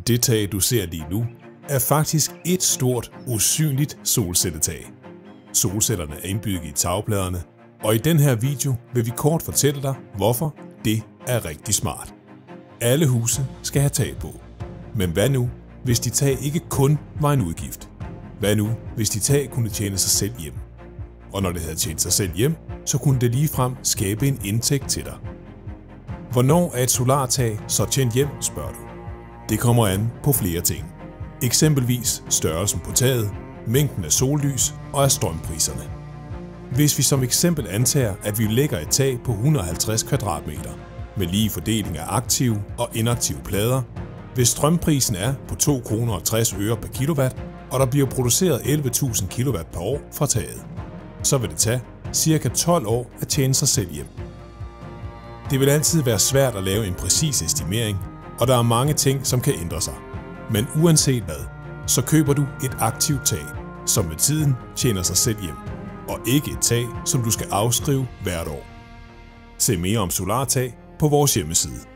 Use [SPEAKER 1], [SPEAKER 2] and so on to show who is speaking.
[SPEAKER 1] Det tag, du ser lige nu, er faktisk et stort, usynligt solcelletag. Solcellerne er indbygget i tagpladerne, og i den her video vil vi kort fortælle dig, hvorfor det er rigtig smart. Alle huse skal have tag på. Men hvad nu, hvis de tag ikke kun var en udgift? Hvad nu, hvis de tag kunne tjene sig selv hjem? Og når det havde tjent sig selv hjem, så kunne det ligefrem skabe en indtægt til dig. Hvornår er et solartag så tjent hjem, spørger du? Det kommer an på flere ting. Eksempelvis størrelsen på taget, mængden af sollys og af strømpriserne. Hvis vi som eksempel antager, at vi lægger et tag på 150 kvadratmeter med lige fordeling af aktive og inaktive plader, hvis strømprisen er på 2,60 kroner per kilowatt, og der bliver produceret 11.000 kilowatt per år fra taget, så vil det tage ca. 12 år at tjene sig selv hjem. Det vil altid være svært at lave en præcis estimering, og der er mange ting, som kan ændre sig. Men uanset hvad, så køber du et aktivt tag, som med tiden tjener sig selv hjem, og ikke et tag, som du skal afskrive hvert år. Se mere om solartag på vores hjemmeside.